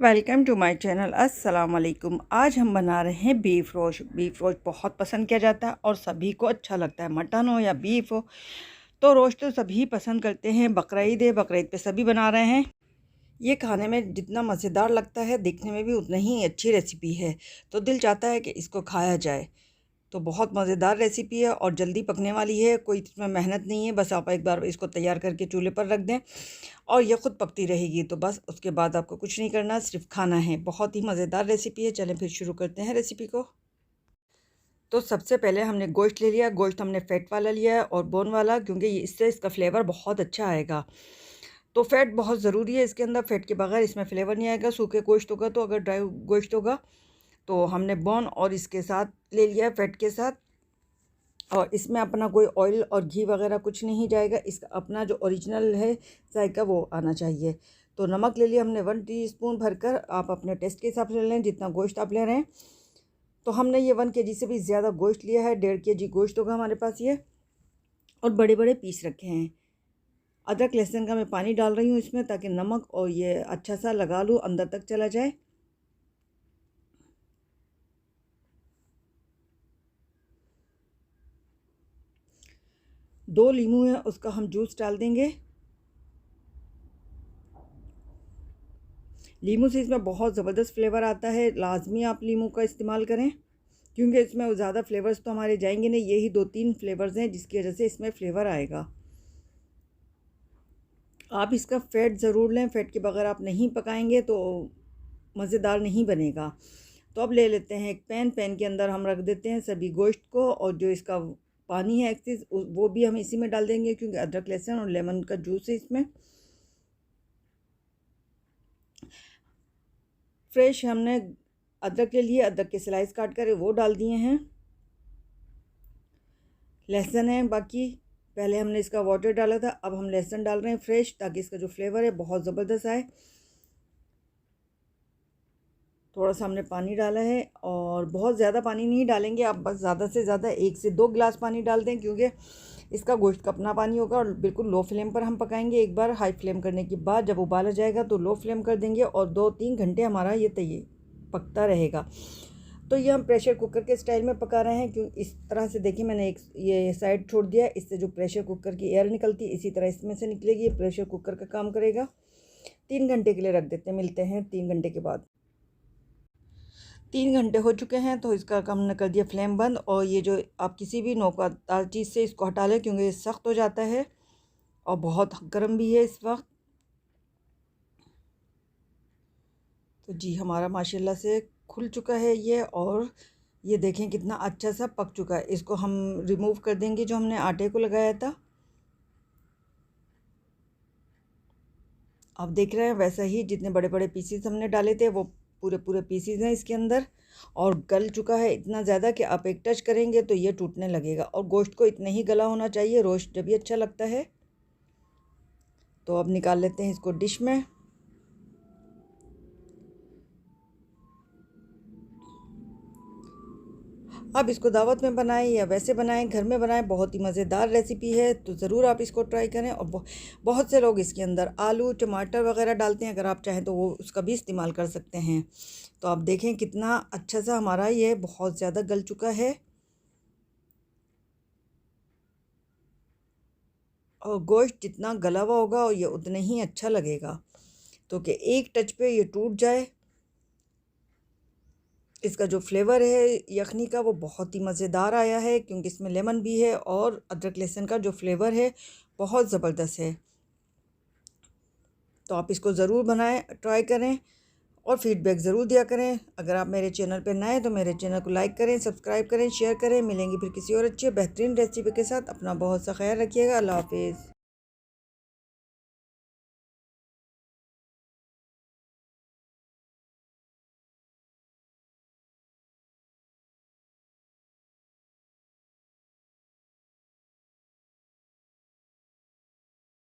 Welcome to my channel. अस्सलाम वालेकुम। आज हम बना रहे हैं बीफ रोस्ट। बीफ रोस्ट बहुत पसंद किया जाता है और सभी को अच्छा लगता है। मटन हो या बीफ हो तो रोस्ट तो सभी पसंद करते हैं। बकरीद है, बकरीद पे सभी बना रहे हैं। ये खाने में जितना मज़ेदार लगता है, दिखने में भी उतना ही अच्छी रेसिपी है, तो दिल चाहता है कि इसको खाया जाए। तो बहुत मज़ेदार रेसिपी है और जल्दी पकने वाली है, कोई इसमें मेहनत नहीं है। बस आप एक बार इसको तैयार करके चूल्हे पर रख दें और ये ख़ुद पकती रहेगी। तो बस उसके बाद आपको कुछ नहीं करना, सिर्फ खाना है। बहुत ही मज़ेदार रेसिपी है। चलें फिर शुरू करते हैं रेसिपी को। तो सबसे पहले हमने गोश्त ले लिया। गोश्त हमने फ़ैट वाला लिया है और बोन वाला, क्योंकि इससे इसका फ्लेवर बहुत अच्छा आएगा। तो फ़ैट बहुत ज़रूरी है इसके अंदर। फ़ैट के बगैर इसमें फ्लेवर नहीं आएगा। सूखे गोश्त होगा तो, अगर ड्राई गोश्त होगा तो हमने बोन और इसके साथ ले लिया है, फ़ैट के साथ। और इसमें अपना कोई ऑयल और घी वगैरह कुछ नहीं जाएगा। इसका अपना जो ओरिजिनल है जायका वो आना चाहिए। तो नमक ले लिया हमने 1 टीस्पून भरकर। आप अपने टेस्ट के हिसाब से ले लें जितना गोश्त आप ले रहे हैं। तो हमने ये 1 केजी से भी ज़्यादा गोश्त लिया है। 1.5 केजी गोश्त होगा हमारे पास ये। और बड़े बड़े पीस रखे हैं। अदरक लहसुन का मैं पानी डाल रही हूँ इसमें, ताकि नमक और ये अच्छा सा लगा लूँ, अंदर तक चला जाए। दो लीमू है, उसका हम जूस डाल देंगे। लीमू से इसमें बहुत ज़बरदस्त फ्लेवर आता है। लाजमी आप लीमू का इस्तेमाल करें, क्योंकि इसमें ज़्यादा फ्लेवर्स तो हमारे जाएंगे नहीं। यही 2-3 फ्लेवर्स हैं जिसकी वजह से इसमें फ्लेवर आएगा। आप इसका फ़ैट ज़रूर लें। फ़ैट के बगैर आप नहीं पकाएंगे तो मज़ेदार नहीं बनेगा। तो अब ले लेते हैं एक पैन के अंदर हम रख देते हैं सभी गोश्त को, और जो इसका पानी है एक्सेस वो भी हम इसी में डाल देंगे, क्योंकि अदरक लहसुन और लेमन का जूस है इसमें। फ्रेश हमने अदरक ले लिए, अदरक के स्लाइस काट कर वो डाल दिए हैं। लहसुन है बाकी, पहले हमने इसका वाटर डाला था, अब हम लहसुन डाल रहे हैं फ्रेश, ताकि इसका जो फ्लेवर है बहुत ज़बरदस्त आए। थोड़ा सा हमने पानी डाला है, और बहुत ज़्यादा पानी नहीं डालेंगे आप, बस ज़्यादा से ज़्यादा 1 से 2 गिलास पानी डाल दें, क्योंकि इसका गोश्त का अपना पानी होगा। और बिल्कुल लो फ्लेम पर हम पकाएंगे। एक बार हाई फ्लेम करने के बाद जब उबाल आ जाएगा तो लो फ्लेम कर देंगे, और 2-3 घंटे हमारा ये तैयार पकता रहेगा। तो ये हम प्रेशर कुकर के स्टाइल में पका रहे हैं, क्यों इस तरह से देखिए मैंने एक ये साइड छोड़ दिया। इससे जो प्रेशर कुकर की एयर निकलती है, इसी तरह इसमें से निकलेगी। ये प्रेशर कुकर का काम करेगा। 3 घंटे के लिए रख देते हैं। मिलते हैं 3 घंटे के बाद। 3 घंटे हो चुके हैं, तो इसका हमने कर दिया फ्लेम बंद। और ये जो आप किसी भी नोकदार चीज़ से इसको हटा लें, क्योंकि ये सख्त हो जाता है और बहुत गर्म भी है इस वक्त। तो जी हमारा माशाल्लाह से खुल चुका है ये, और ये देखें कितना अच्छा सा पक चुका है। इसको हम रिमूव कर देंगे जो हमने आटे को लगाया था। आप देख रहे हैं वैसा ही जितने बड़े बड़े पीसीस हमने डाले थे वो पूरे पूरे पीसीस हैं इसके अंदर। और गल चुका है इतना ज़्यादा कि आप एक टच करेंगे तो ये टूटने लगेगा। और गोश्त को इतना ही गला होना चाहिए, रोस्ट जब भी अच्छा लगता है। तो अब निकाल लेते हैं इसको डिश में। अब इसको दावत में बनाएं या वैसे बनाएं, घर में बनाएं, बहुत ही मज़ेदार रेसिपी है। तो ज़रूर आप इसको ट्राई करें। और बहुत से लोग इसके अंदर आलू टमाटर वगैरह डालते हैं, अगर आप चाहें तो वो उसका भी इस्तेमाल कर सकते हैं। तो आप देखें कितना अच्छा सा हमारा ये बहुत ज़्यादा गल चुका है, और गोश्त जितना गला हुआ होगा और ये उतना ही अच्छा लगेगा। तो कि एक टच पे ये टूट जाए। इसका जो फ्लेवर है यखनी का वो बहुत ही मज़ेदार आया है, क्योंकि इसमें लेमन भी है और अदरक लहसुन का जो फ्लेवर है बहुत ज़बरदस्त है। तो आप इसको ज़रूर बनाएं, ट्राई करें और फ़ीडबैक ज़रूर दिया करें। अगर आप मेरे चैनल पर नए हैं तो मेरे चैनल को लाइक करें, सब्सक्राइब करें, शेयर करें। मिलेंगे फिर किसी और अच्छी बेहतरीन रेसिपी के साथ। अपना बहुत सा ख्याल रखिएगा। अल्लाह हाफिज़।